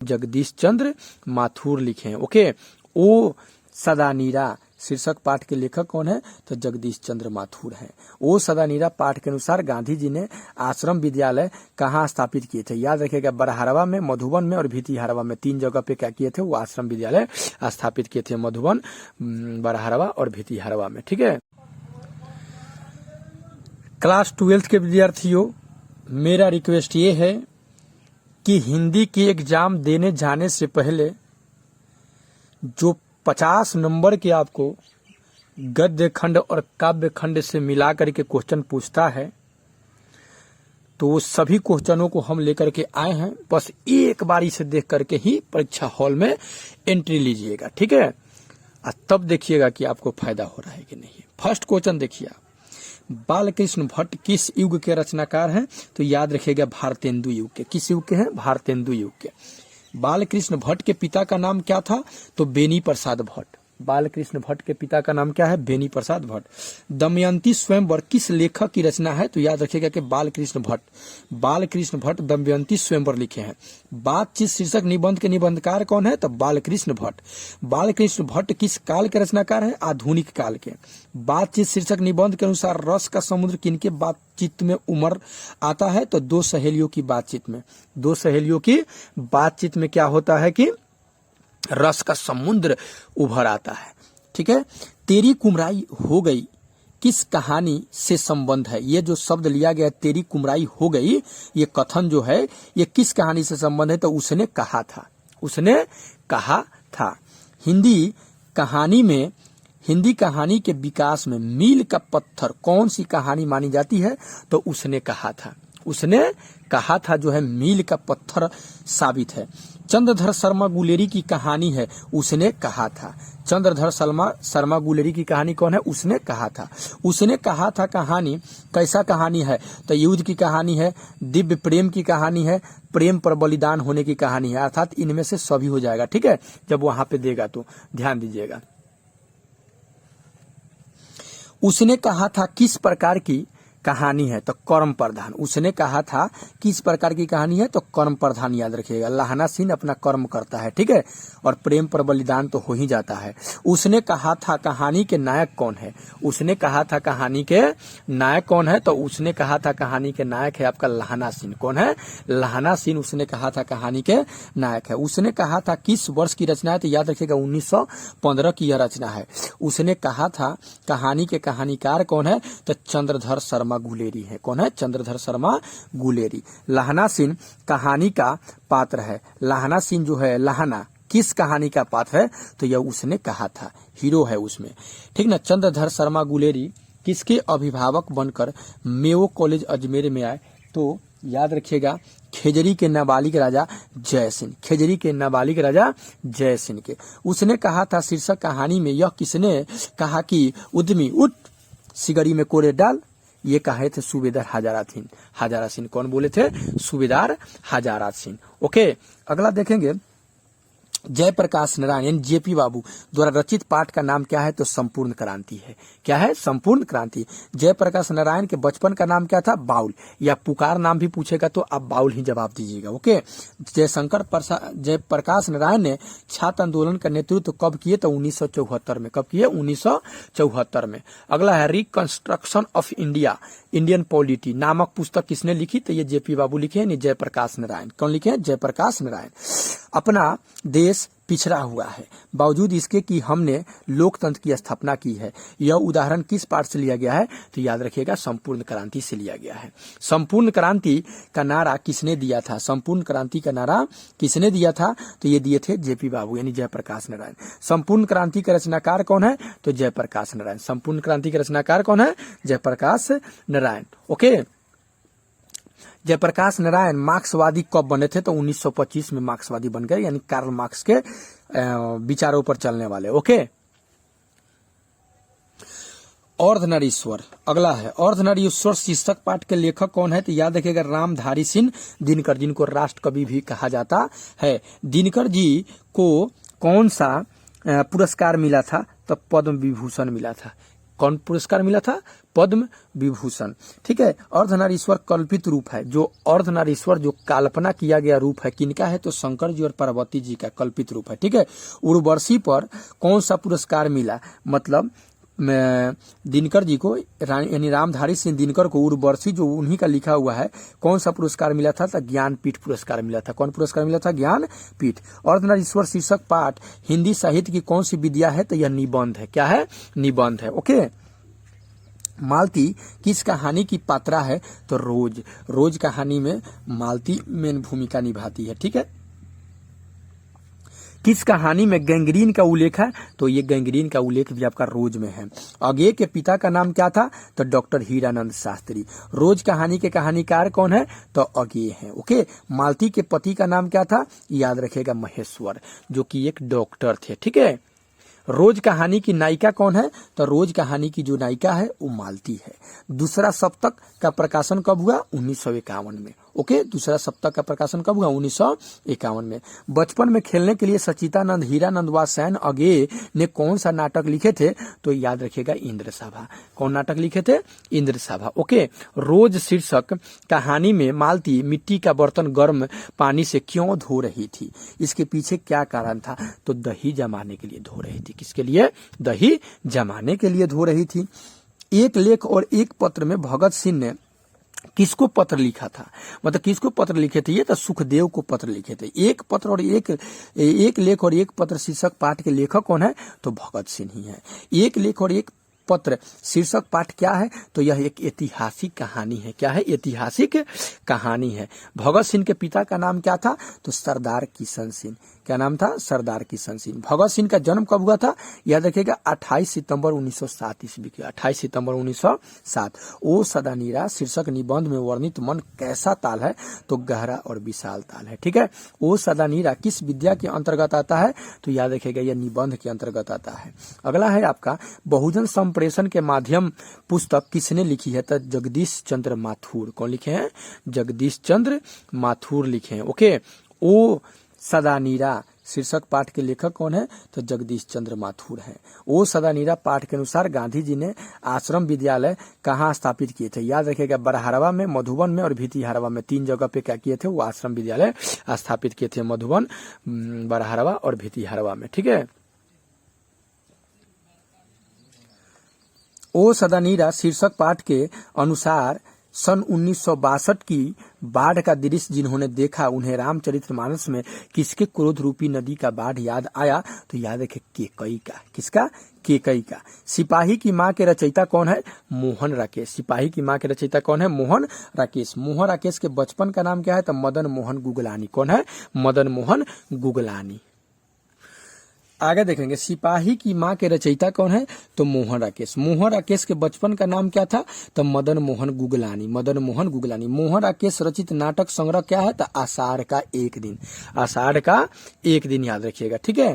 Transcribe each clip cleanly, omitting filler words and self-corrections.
जगदीश चंद्र माथुर लिखे हैं। ओके, ओ सदा नीरा शीर्षक पाठ के लेखक कौन है? तो जगदीश चंद्र माथुर हैं। ओ सदा नीरा पाठ के अनुसार गांधी जी ने आश्रम विद्यालय कहाँ स्थापित किए थे? याद रखिएगा, बरहरवा में, मधुबन में और भितिहरवा में, 3 जगह पे क्या किए थे? वो आश्रम विद्यालय स्थापित किए थे, मधुबन, बरहरवा और भितिहरवा में। ठीक है, क्लास 12 के विद्यार्थियों, मेरा रिक्वेस्ट ये है कि हिंदी की एग्जाम देने जाने से पहले जो 50 नंबर के आपको गद्य खंड और काव्य खंड से मिला करके क्वेश्चन पूछता है, तो वो सभी क्वेश्चनों को हम लेकर के आए हैं। बस एक बारी से देख करके ही परीक्षा हॉल में एंट्री लीजिएगा। ठीक है, तब देखिएगा कि आपको फायदा हो रहा है कि नहीं। फर्स्ट क्वेश्चन देखिए आप, बालकृष्ण भट्ट किस युग के रचनाकार हैं? तो याद रखिएगा, भारतेंदु युग के। किस युग के हैं? भारतेंदु युग के। बालकृष्ण भट्ट के पिता का नाम क्या था? तो बेनी प्रसाद भट्ट। बालकृष्ण भट्ट के पिता का नाम क्या है? बेनी प्रसाद भट्ट। दमयंती स्वयंवर किस लेखक की रचना है? तो याद रखिएगा कि बालकृष्ण भट्ट। बालकृष्ण भट्ट दमयंती स्वयंवर लिखे हैं। बातचीत शीर्षक निबंध के निबंधकार कौन है? तो बालकृष्ण भट्ट। बालकृष्ण भट्ट किस काल के रचनाकार हैं? आधुनिक काल के। बातचीत शीर्षक निबंध के अनुसार रस का समुद्र किनके बातचीत में उमड़ आता है? तो 2 सहेलियों की बातचीत में। 2 सहेलियों की बातचीत में क्या होता है कि रस का समुद्र उभर आता है। ठीक है, तेरी कुमराई हो गई किस कहानी से संबंध है? ये जो शब्द लिया गया, तेरी कुमराई हो गई, ये कथन जो है ये किस कहानी से संबंध है? तो उसने कहा था। उसने कहा था। हिंदी कहानी के विकास में मील का पत्थर कौन सी कहानी मानी जाती है? तो उसने कहा था। उसने कहा था जो है मील का पत्थर साबित है। चंद्रधर शर्मा गुलेरी की कहानी है, उसने कहा था। चंद्रधर शर्मा गुलेरी की कहानी कौन है? उसने कहा था। उसने कहा था कहानी कैसा कहानी है? तो युद्ध की कहानी है, दिव्य प्रेम की कहानी है, प्रेम पर बलिदान होने की कहानी है। अर्थात इनमें से सभी हो जाएगा। ठीक है, जब वहां पे देगा तो ध्यान दीजिएगा। उसने कहा था किस प्रकार की कहानी है? तो कर्म प्रधान। उसने कहा था किस प्रकार की कहानी है? तो कर्म प्रधान। याद रखिएगा, लहना सिंह अपना कर्म करता है। ठीक है, और प्रेम पर बलिदान तो हो ही जाता है। उसने कहा था कहानी के नायक कौन है? उसने कहा था कहानी के नायक कौन है? तो उसने कहा था कहानी के नायक है आपका लहना सिंह। कौन है? लहना सिंह। उसने कहा था कहानी के नायक है। उसने कहा था किस वर्ष की रचना है? तो याद रखिएगा 1915 की यह रचना है। उसने कहा था कहानी के कहानीकार कौन है? तो चंद्रधर शर्मा गुलेरी है। कौन है? चंद्रधर शर्मा गुलेरी। लहना सिंह कहानी का पात्र है। लहना सिंह जो है, लहना किस कहानी का पात्र है? तो यह उसने कहा था, हीरो है उसमें। ठीक ना। चंद्रधर शर्मा गुलेरी किसके अभिभावक बनकर मेयो कॉलेज अजमेर में आए? तो याद रखिएगा, खेजरी के नाबालिग राजा जय सिंह। खेजरी के नाबालिग राजा जय सिंह के। उसने कहा था शीर्षक कहानी में, यह किसने कहा कि उद्यमी उठ सिगड़ी में कोड़े डाल? ये कहे थे सूबेदार हजारा सिंह। कौन बोले थे? सूबेदार हजारा सिंह। ओके, अगला देखेंगे, जयप्रकाश नारायण जेपी बाबू द्वारा रचित पाठ का नाम क्या है? तो संपूर्ण क्रांति है। क्या है? संपूर्ण क्रांति। जयप्रकाश नारायण के बचपन का नाम क्या था? बाउल। या पुकार नाम भी पूछेगा तो आप बाउल ही जवाब दीजिएगा। ओके, जयप्रकाश नारायण ने छात्र आंदोलन का नेतृत्व कब किए? तो 1974 में। कब किए? 1974 में। अगला है रिकंस्ट्रक्शन ऑफ इंडियन पॉलिटी नामक पुस्तक किसने लिखी? तो ये जेपी बाबू लिखे हैं, जयप्रकाश नारायण। कौन लिखे हैं? जयप्रकाश नारायण। अपना देश पिछड़ा हुआ है, बावजूद इसके कि हमने लोकतंत्र की स्थापना की है। यह उदाहरण किस पाठ से लिया गया है? तो याद रखिएगा, संपूर्ण क्रांति से लिया गया है। संपूर्ण क्रांति का नारा किसने दिया था? संपूर्ण क्रांति का नारा किसने दिया था? तो ये दिए थे जेपी बाबू, यानी जयप्रकाश नारायण। संपूर्ण क्रांति का रचनाकार कौन है? तो जयप्रकाश नारायण। संपूर्ण क्रांति का रचनाकार कौन है? जयप्रकाश नारायण। ओके, जयप्रकाश नारायण मार्क्सवादी कब बने थे? तो 1925 में मार्क्सवादी बन गए, यानी कार्ल मार्क्स के विचारों पर चलने वाले। ओके, अर्धनारीश्वर अगला है। अर्धनारीश्वर शीर्षक पाठ के लेखक कौन है? तो याद रखिएगा, रामधारी सिंह दिनकर, जिनको राष्ट्र कवि भी कहा जाता है। दिनकर जी को कौन सा पुरस्कार मिला था? तो पद्म विभूषण मिला था। कौन पुरस्कार मिला था? पद्म विभूषण। ठीक है। अर्धनारीश्वर कल्पित रूप है, जो अर्धनारीश्वर जो कल्पना किया गया रूप है किनका है? तो शंकर जी और पार्वती जी का कल्पित रूप है। ठीक है। उर्वशी पर कौन सा पुरस्कार मिला? मतलब दिनकर जी को, यानी रामधारी सिंह दिनकर को उर्वशी जो उन्हीं का लिखा हुआ है, कौन सा पुरस्कार मिला था? तो ज्ञानपीठ पुरस्कार मिला था। कौन पुरस्कार मिला था? ज्ञानपीठ। अर्धनारीश्वर शीर्षक पाठ हिंदी साहित्य की कौन सी विद्या है? तो यह निबंध है। क्या है? निबंध है। ओके। मालती किस कहानी की पात्रा है? तो रोज। रोज कहानी में मालती मेन भूमिका निभाती है। ठीक है। किस कहानी में गैंग्रीन का उल्लेख है? तो ये गैंग्रीन का उल्लेख भी आपका रोज में है। अज्ञेय के पिता का नाम क्या था? तो डॉक्टर हीरानंद शास्त्री। रोज कहानी के कहानीकार कौन है? तो अज्ञेय है। ओके। मालती के पति का नाम क्या था? याद रखिएगा, महेश्वर, जो कि एक डॉक्टर थे। ठीक है। रोज कहानी की नायिका कौन है? तो रोज कहानी की जो नायिका है वो मालती है। दूसरा सप्तक का प्रकाशन कब हुआ? 1951 में। ओके। दूसरा सप्तक का प्रकाशन कब हुआ? 1951 में। बचपन में खेलने के लिए सचितानंद, हीरानंद व सैन अज्ञेय ने कौन सा नाटक लिखे थे? तो याद रखिएगा, इंद्रसभा। कौन नाटक लिखे थे? इंद्रसभा। ओके। रोज शीर्षक कहानी में मालती मिट्टी का बर्तन गर्म पानी से क्यों धो रही थी? इसके पीछे क्या कारण था? तो दही जमाने के लिए धो रही थी। किसके लिए? दही जमाने के लिए धो रही थी। एक लेख और एक पत्र में भगत सिंह ने किसको पत्र लिखा था? मतलब किसको पत्र लिखे थे? ये तो सुखदेव को पत्र लिखे थे। एक पत्र और एक लेख और एक पत्र शीर्षक पाठ के लेखक कौन है? तो भगत सिंह ही है। एक लेख और एक पत्र शीर्षक पाठ क्या है? तो यह एक ऐतिहासिक कहानी है। क्या है? ऐतिहासिक कहानी है। भगत सिंह के पिता का नाम क्या था? तो सरदार किशन सिंह। क्या नाम था? सरदार किशन सिंह। भगत सिंह का जन्म कब हुआ था? याद रखिएगा, 28 सितंबर 1907 ईस्वी को। 28 सितंबर 1907। ओ सदानीरा शीर्षक निबंध में वर्णित मन कैसा ताल है? तो गहरा और विशाल ताल है। ठीक है। ओ सदानीरा किस विद्या के अंतर्गत आता है? तो याद रखिएगा, यह निबंध के अंतर्गत आता है। अगला है आपका बहुजन संप्रेषण के माध्यम पुस्तक किसने लिखी है? तो जगदीश चंद्र माथुर। कौन लिखे हैं? जगदीश चंद्र माथुर लिखे हैं। ओके। ओ सदानीरा शीर्षक पाठ के लेखक कौन है? तो जगदीश चंद्र माथुर हैं। ओ सदानीरा पाठ के अनुसार गांधी जी ने आश्रम विद्यालय कहाँ स्थापित किए थे? याद रखिएगा, बरहारवा में, मधुबन में और भितिहारवा में। 3 जगह पे क्या किए थे? वो आश्रम विद्यालय स्थापित किए थे, मधुबन, बरहारवा और भितिहारवा में। ठीक है। ओ सदानीरा शीर्षक पाठ के अनुसार सन 1962 की बाढ़ का दृश्य जिन्होंने देखा, उन्हें रामचरितमानस में किसके क्रोध रूपी नदी का बाढ़ याद आया? तो याद रखे, केकई का। किसका? केकई का। सिपाही की माँ के रचयिता कौन है? मोहन राकेश। सिपाही की माँ के रचयिता कौन है? मोहन राकेश। मोहन राकेश के बचपन का नाम क्या है? तो मदन मोहन गुगलानी। कौन है? मदन मोहन गुगलानी। आगे देखेंगे, सिपाही की माँ के रचयिता कौन है? तो मोहन राकेश। मोहन राकेश के बचपन का नाम क्या था? तो मदन मोहन गुगलानी। मदन मोहन गुगलानी। मोहन राकेश रचित नाटक संग्रह क्या है? तो आषाढ़ का एक दिन। आषाढ़ का एक दिन याद रखिएगा। ठीक है।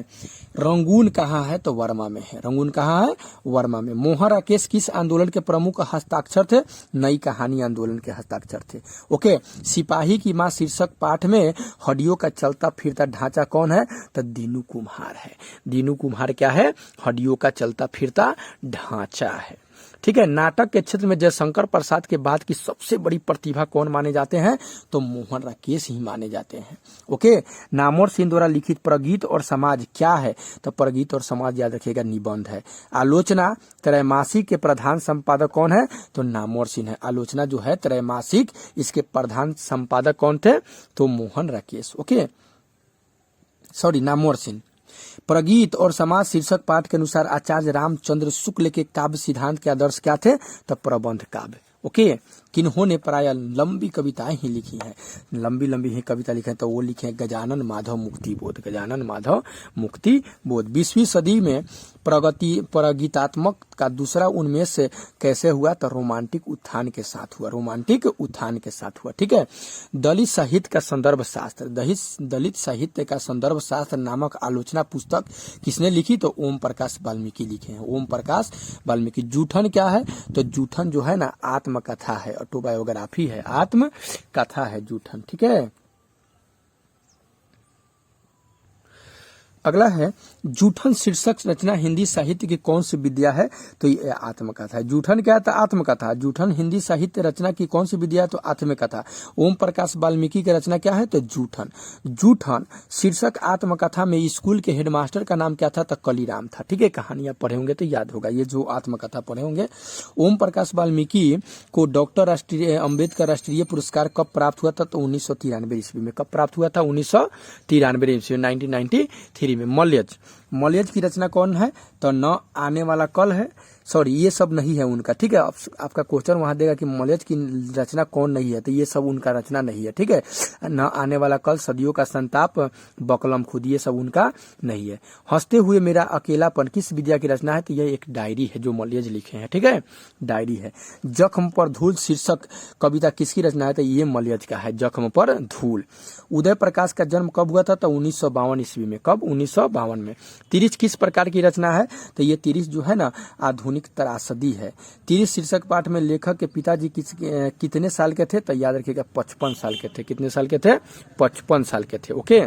रंगून कहाँ है? तो वर्मा में है। रंगून कहाँ है? वर्मा में। मोहन राकेश किस आंदोलन के प्रमुख हस्ताक्षर थे? नई कहानी आंदोलन के हस्ताक्षर थे। ओके। सिपाही की माँ शीर्षक पाठ में हड्डियों का चलता फिरता ढांचा कौन है? तो दीनू कुम्हार है। दीनू कुम्हार क्या है? हड्डियों का चलता फिरता ढांचा है। ठीक है। नाटक के क्षेत्र में जयशंकर प्रसाद के बाद की सबसे बड़ी प्रतिभा कौन माने जाते हैं? तो मोहन राकेश ही माने जाते हैं। ओके। नामवर सिंह द्वारा लिखित प्रगीत और समाज क्या है? तो प्रगीत और समाज याद रखिएगा, निबंध है। आलोचना त्रैमासिक के प्रधान संपादक कौन है? तो नामवर सिंह है। आलोचना जो है त्रैमासिक, इसके प्रधान संपादक कौन थे? तो मोहन राकेश। Okay, sorry, Namvar Singh. प्रगीत और समाज शीर्षक पाठ के अनुसार आचार्य रामचंद्र शुक्ल के काव्य सिद्धांत के आदर्श क्या थे? तो प्रबंध काव्य। ओके। किन्होंने प्राय लंबी कविताएं ही लिखी हैं? लंबी लंबी ही कविता लिखे हैं, तो वो लिखे हैं गजानन माधव मुक्ति बोध। गजानन माधव मुक्ति बोध। 20वीं सदी में प्रगीतात्मक का दूसरा उन्मेष से कैसे हुआ? तो रोमांटिक उत्थान के साथ हुआ। रोमांटिक उत्थान के साथ हुआ। ठीक है। दलित साहित्य का संदर्भ शास्त्र, दलित साहित्य का संदर्भ शास्त्र नामक आलोचना पुस्तक किसने लिखी? तो ओम प्रकाश वाल्मीकि लिखे हैं। ओम प्रकाश वाल्मीकि। जूठन क्या है? तो जूठन जो है ना, आत्मकथा है, ऑटोबायोग्राफी है, आत्मकथा है जूठन। ठीक है। अगला है जूठन शीर्षक रचना हिंदी साहित्य की कौन सी विद्या है? तो ये आत्मकथा है। जूठन क्या था? आत्मकथा। जूठन हिंदी साहित्य रचना की कौन सी विद्या है? तो आत्मकथा। ओम प्रकाश वाल्मीकि की रचना क्या है? तो जूठन। जूठन शीर्षक आत्मकथा में स्कूल के हेडमास्टर का नाम क्या था? तो कलीराम था। ठीक है, कहानियां पढ़े होंगे तो याद होगा, ये जो आत्मकथा पढ़े होंगे। ओम प्रकाश वाल्मीकि को डॉक्टर अम्बेडकर राष्ट्रीय पुरस्कार कब प्राप्त हुआ था? तो 1993 ईस्वी में। कब प्राप्त हुआ था? 1993 ईस्वी, 1993 में। मलयज। मलयज की रचना कौन है? तो न आने वाला कल है। सॉरी, ये सब नहीं है उनका। ठीक है, आपका क्वेश्चन वहां देगा कि मलयज की रचना कौन नहीं है, तो ये सब उनका रचना नहीं है। ठीक है, न आने वाला कल, सदियों का संताप, बकलम खुद, ये सब उनका नहीं है। हंसते हुए मेरा अकेलापन किस विद्या की रचना है? तो यह एक डायरी है जो मलयज लिखे हैं। ठीक है, डायरी है। जख्म पर धूल शीर्षक कविता किसकी रचना है? तो ये मलयज का है, जख्म पर धूल। उदय प्रकाश का जन्म कब हुआ था? तो 1952 ईस्वी में। कब? 1952 में। तिरिच किस प्रकार की रचना है? तो ये तिरिच जो है ना, आधुनिक त्रासदी है। तिरिच शीर्षक पाठ में लेखक के पिताजी कितने साल के थे? तो याद रखिएगा 55 साल के थे। कितने साल के थे? 55 साल के थे। ओके।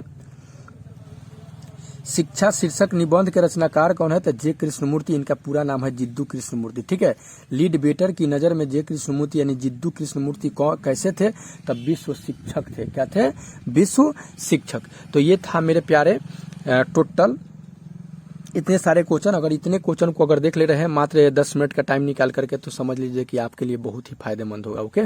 शिक्षा शीर्षक निबंध के रचनाकार कौन है? तो जे कृष्णमूर्ति। इनका पूरा नाम है जिद्दू कृष्णमूर्ति। ठीक है, लीड बेटर की नजर में जे कृष्णमूर्ति यानी जिद्दू कृष्णमूर्ति कैसे थे? तब विश्व शिक्षक थे। क्या थे? विश्व शिक्षक। तो ये था मेरे प्यारे टोटल इतने सारे क्वेश्चन। अगर इतने क्वेश्चन को अगर देख ले रहे हैं मात्र 10 मिनट का टाइम निकाल करके, तो समझ लीजिए कि आपके लिए बहुत ही फायदेमंद होगा। ओके।